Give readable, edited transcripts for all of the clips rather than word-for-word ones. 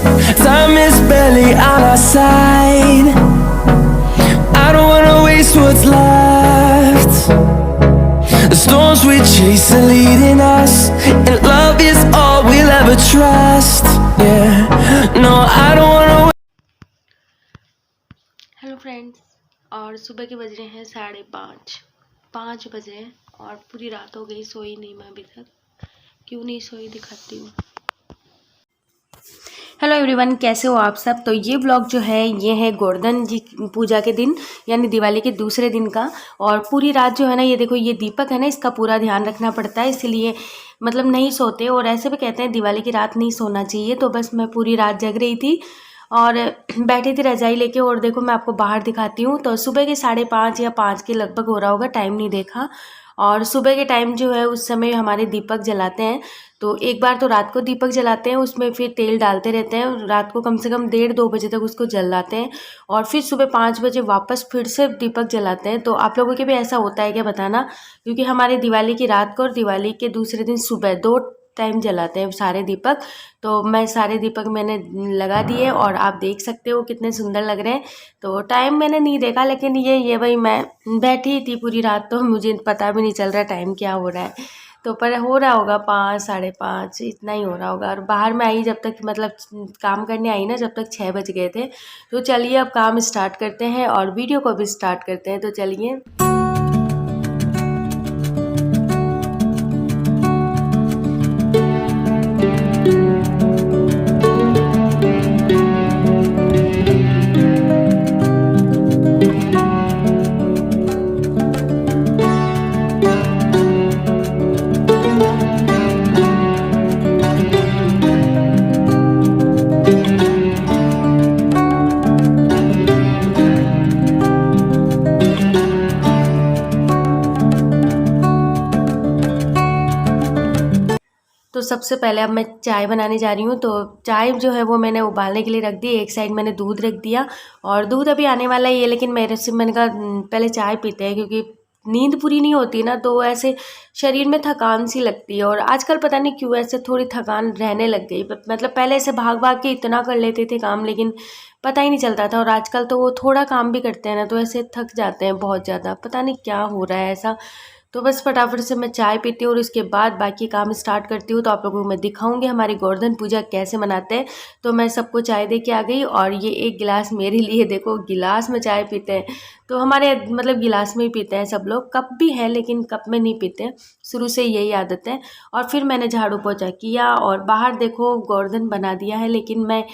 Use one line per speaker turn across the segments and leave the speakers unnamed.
Time is barely on our side. I don't wanna waste what's left. The storms we chase are leading us, and love is all we'll ever trust. Yeah, no, I don't wanna.
Hello friends, और सुबह के बज रहे हैं 5:30 बज रहे हैं और पूरी रात हो गई, सोई नहीं मैं अभी तक। क्यों नहीं सोई दिखाती हूँ। हेलो एवरीवन, कैसे हो आप सब। तो ये ब्लॉग जो है ये है गोवर्धन जी पूजा के दिन यानी दिवाली के दूसरे दिन का। और पूरी रात जो है ना, ये देखो ये दीपक है ना, इसका पूरा ध्यान रखना पड़ता है, इसीलिए मतलब नहीं सोते। और ऐसे भी कहते हैं दिवाली की रात नहीं सोना चाहिए। तो बस मैं पूरी रात जग रही थी और बैठी थी रजाई लेके। और देखो मैं आपको बाहर दिखाती हूँ। तो सुबह के 5:30 या 5 के लगभग हो रहा होगा, टाइम नहीं देखा। और सुबह के टाइम जो है उस समय हमारे दीपक जलाते हैं। तो एक बार तो रात को दीपक जलाते हैं, उसमें फिर तेल डालते रहते हैं। रात को कम से कम 1:30-2 बजे तक उसको जलाते हैं और फिर सुबह 5 बजे वापस फिर से दीपक जलाते हैं। तो आप लोगों के भी ऐसा होता है क्या बताना, क्योंकि हमारे दिवाली की रात को और दिवाली के दूसरे दिन सुबह 2 टाइम जलाते हैं सारे दीपक। तो मैं सारे दीपक मैंने लगा दिए और आप देख सकते हो कितने सुंदर लग रहे हैं। तो टाइम मैंने नहीं देखा, लेकिन ये भाई मैं बैठी थी पूरी रात, तो मुझे पता भी नहीं चल रहा टाइम क्या हो रहा है। तो पर हो रहा होगा 5 5:30 इतना ही हो रहा होगा। और बाहर में आई जब तक, मतलब काम करने आई ना, जब तक 6 बज गए थे। तो चलिए अब काम स्टार्ट करते हैं और वीडियो को भी स्टार्ट करते हैं। तो चलिए। तो सबसे पहले अब मैं चाय बनाने जा रही हूँ। तो चाय जो है वो मैंने उबालने के लिए रख दी। एक साइड मैंने दूध रख दिया और दूध अभी आने वाला ही है, लेकिन मैंने कहा पहले चाय पीते हैं, क्योंकि नींद पूरी नहीं होती ना, तो ऐसे शरीर में थकान सी लगती है। और आजकल पता नहीं क्यों ऐसे थोड़ी थकान रहने लग गई। मतलब पहले ऐसे भाग भाग के इतना कर लेते थे काम, लेकिन पता ही नहीं चलता था। और आजकल तो वो थोड़ा काम भी करते हैं ना, तो ऐसे थक जाते हैं बहुत ज़्यादा, पता नहीं क्या हो रहा है ऐसा। तो बस फटाफट से मैं चाय पीती हूँ और उसके बाद बाकी काम स्टार्ट करती हूँ। तो आप लोगों को मैं दिखाऊंगी हमारी गोवर्धन पूजा कैसे मनाते हैं। तो मैं सबको चाय दे के आ गई और ये एक गिलास मेरे लिए, देखो गिलास में चाय पीते हैं। तो हमारे मतलब गिलास में ही पीते हैं सब लोग। कप भी है लेकिन कप में नहीं पीते हैं, शुरू से यही आदत है। और फिर मैंने झाड़ू पोछा किया और बाहर देखो गोवर्धन बना दिया है, लेकिन मैं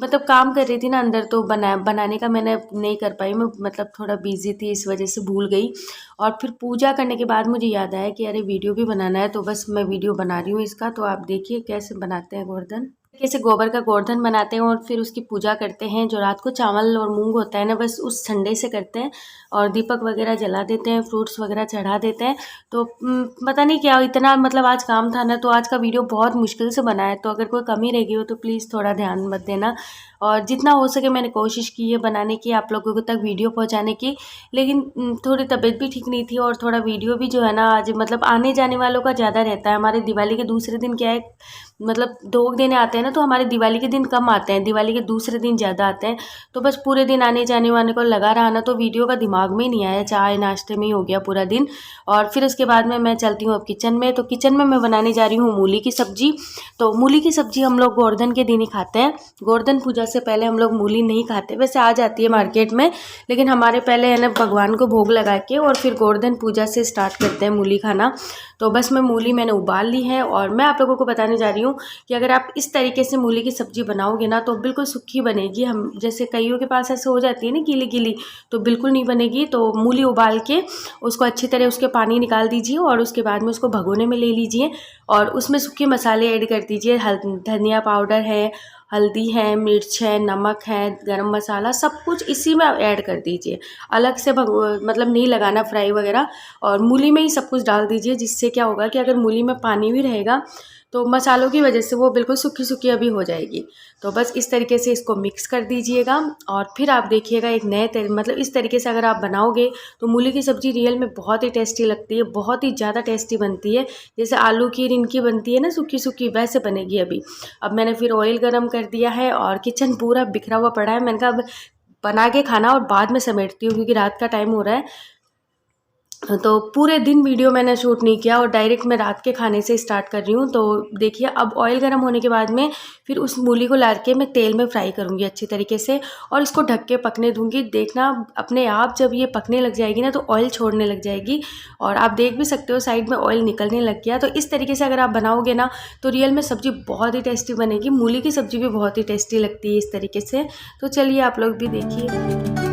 मतलब काम कर रही थी ना अंदर, तो बनाने का मैंने नहीं कर पाई। मैं मतलब थोड़ा बिजी थी, इस वजह से भूल गई। और फिर पूजा करने के बाद मुझे याद आया कि अरे वीडियो भी बनाना है। तो बस मैं वीडियो बना रही हूँ इसका। तो आप देखिए कैसे बनाते हैं गोवर्धन। कैसे गोबर का गोवर्धन बनाते हैं और फिर उसकी पूजा करते हैं। जो रात को चावल और मूंग होता है ना, बस उस ठंडे से करते हैं और दीपक वगैरह जला देते हैं, फ्रूट्स वगैरह चढ़ा देते हैं। तो पता नहीं क्या इतना, मतलब आज काम था ना, तो आज का वीडियो बहुत मुश्किल से बना है। तो अगर कोई कमी रह गई हो तो प्लीज़ थोड़ा ध्यान मत देना। और जितना हो सके मैंने कोशिश की है बनाने की, आप लोगों तक वीडियो पहुंचाने की। लेकिन थोड़ी तबीयत भी ठीक नहीं थी और थोड़ा वीडियो भी जो है ना, आज मतलब आने जाने वालों का ज़्यादा रहता है। हमारे दिवाली के दूसरे दिन क्या है, मतलब 2 दिन आते हैं ना, तो हमारे दिवाली के दिन कम आते हैं, दिवाली के दूसरे दिन ज़्यादा आते हैं। तो बस पूरे दिन आने जाने वाने को लगा रहा ना, तो वीडियो का दिमाग में ही नहीं आया, चाय नाश्ते में ही हो गया पूरा दिन। और फिर उसके बाद में मैं चलती हूँ अब किचन में। तो किचन में मैं बनाने जा रही हूँ मूली की सब्जी। तो मूली की सब्जी हम लोग गोवर्धन के दिन ही खाते हैं। गोवर्धन पूजा से पहले हम लोग मूली नहीं खाते, वैसे आ जाती है मार्केट में, लेकिन हमारे पहले है ना भगवान को भोग लगा के और फिर गोवर्धन पूजा से स्टार्ट करते हैं मूली खाना। तो बस मूली मैंने उबाल ली है और मैं आप लोगों को बताने जा रही हूँ कि अगर आप इस तरीके से मूली की सब्ज़ी बनाओगे ना, तो बिल्कुल सूखी बनेगी। हम जैसे कईयों के पास ऐसे हो जाती है ना गीली गीली, तो बिल्कुल नहीं बनेगी। तो मूली उबाल के उसको अच्छी तरह उसके पानी निकाल दीजिए और उसके बाद में उसको भगोने में ले लीजिए और उसमें सूखे मसाले ऐड कर दीजिए। धनिया पाउडर है, हल्दी है, मिर्च है, नमक है, गरम मसाला, सब कुछ इसी में ऐड कर दीजिए। अलग से मतलब नहीं लगाना फ्राई वगैरह, और मूली में ही सब कुछ डाल दीजिए। जिससे क्या होगा कि अगर मूली में पानी भी रहेगा तो मसालों की वजह से वो बिल्कुल सूखी सूखी अभी हो जाएगी। तो बस इस तरीके से इसको मिक्स कर दीजिएगा और फिर आप देखिएगा एक मतलब इस तरीके से अगर आप बनाओगे तो मूली की सब्ज़ी रियल में बहुत ही टेस्टी लगती है, बहुत ही ज़्यादा टेस्टी बनती है। जैसे आलू की रिनकी बनती है ना सूखी सूखी, वैसे बनेगी अभी। अब मैंने फिर ऑयल गरम कर दिया है और किचन पूरा बिखरा हुआ पड़ा है। मैंने कहा अब बना के खाना और बाद में समेटती हूँ क्योंकि रात का टाइम हो रहा है। तो पूरे दिन वीडियो मैंने शूट नहीं किया और डायरेक्ट मैं रात के खाने से स्टार्ट कर रही हूँ। तो देखिए अब ऑयल गर्म होने के बाद में फिर उस मूली को ला के मैं तेल में फ्राई करूँगी अच्छी तरीके से और इसको ढक के पकने दूँगी। देखना अपने आप जब ये पकने लग जाएगी ना तो ऑयल छोड़ने लग जाएगी और आप देख भी सकते हो साइड में ऑयल निकलने लग गया। तो इस तरीके से अगर आप बनाओगे ना तो रियल में सब्ज़ी बहुत ही टेस्टी बनेगी। मूली की सब्ज़ी भी बहुत ही टेस्टी लगती है इस तरीके से। तो चलिए आप लोग भी देखिए।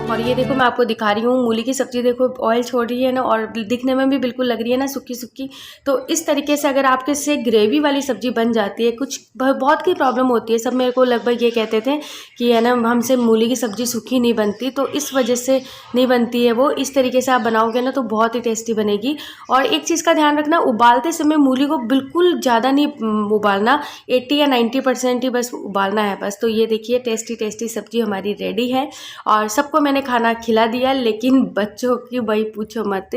और ये देखो मैं आपको दिखा रही हूँ मूली की सब्ज़ी, देखो ऑयल छोड़ रही है ना और दिखने में भी बिल्कुल लग रही है ना सूखी सूखी। तो इस तरीके से अगर आपके से ग्रेवी वाली सब्ज़ी बन जाती है, कुछ बहुत की प्रॉब्लम होती है, सब मेरे को लगभग ये कहते थे कि है ना हमसे मूली की सब्ज़ी सूखी नहीं बनती, तो इस वजह से नहीं बनती है वो। इस तरीके से आप बनाओगे ना तो बहुत ही टेस्टी बनेगी। और एक चीज़ का ध्यान रखना, उबालते समय मूली को बिल्कुल ज़्यादा नहीं उबालना, 80 या 90% ही बस उबालना है बस। तो ये देखिए टेस्टी टेस्टी सब्ज़ी हमारी रेडी है और सबको मैंने खाना खिला दिया। लेकिन बच्चों की भाई पूछो मत,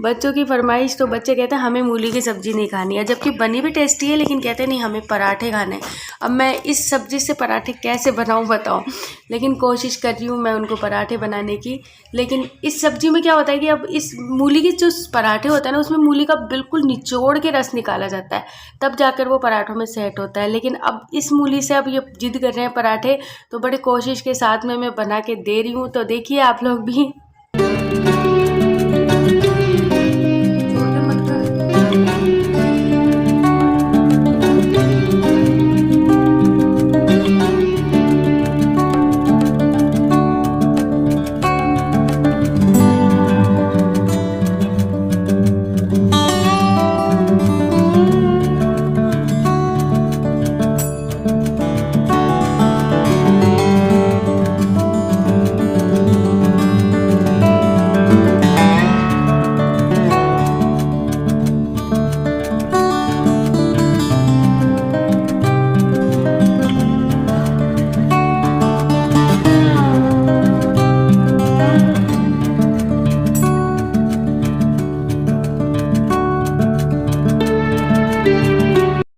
बच्चों की फरमाइश, तो बच्चे कहते हैं हमें मूली की सब्ज़ी नहीं खानी है, जबकि बनी भी टेस्टी है लेकिन कहते नहीं हमें पराठे खाने। अब मैं इस सब्ज़ी से पराठे कैसे बनाऊं बताओ, लेकिन कोशिश कर रही हूँ मैं उनको पराठे बनाने की। लेकिन इस सब्ज़ी में क्या होता है कि अब इस मूली के जो पराठे होता है ना उसमें मूली का बिल्कुल निचोड़ के रस निकाला जाता है, तब जाकर वो पराठों में सेट होता है। लेकिन अब इस मूली से अब ये जिद कर रहे हैं पराठे, तो बड़े कोशिश के साथ में मैं बना के दे रही हूँ। तो देखिए आप लोग भी।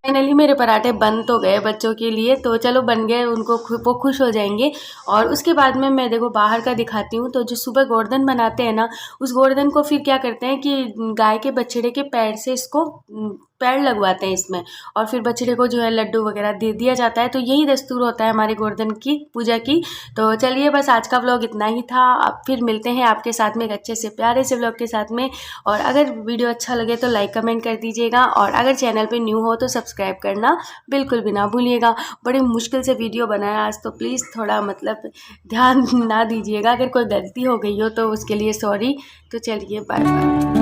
फाइनली मेरे पराठे बन तो गए बच्चों के लिए, तो चलो बन गए, उनको वो खुश हो जाएंगे। और उसके बाद में मैं देखो बाहर का दिखाती हूँ। तो जो सुबह गोवर्धन बनाते हैं ना, उस गोवर्धन को फिर क्या करते हैं कि गाय के बछड़े के पैर से इसको पैर लगवाते हैं इसमें, और फिर बछड़े को जो है लड्डू वगैरह दे दिया जाता है। तो यही दस्तूर होता है हमारे गोवर्धन की पूजा की। तो चलिए बस आज का व्लॉग इतना ही था। अब फिर मिलते हैं आपके साथ में एक अच्छे से प्यारे से व्लॉग के साथ में। और अगर वीडियो अच्छा लगे तो लाइक कमेंट कर दीजिएगा, और अगर चैनल पे न्यू हो तो सब्सक्राइब करना बिल्कुल भी ना भूलिएगा। बड़ी मुश्किल से वीडियो बनाया आज, तो प्लीज़ थोड़ा मतलब ध्यान ना दीजिएगा। अगर कोई गलती हो गई हो तो उसके लिए सॉरी। तो चलिए बाय बाय।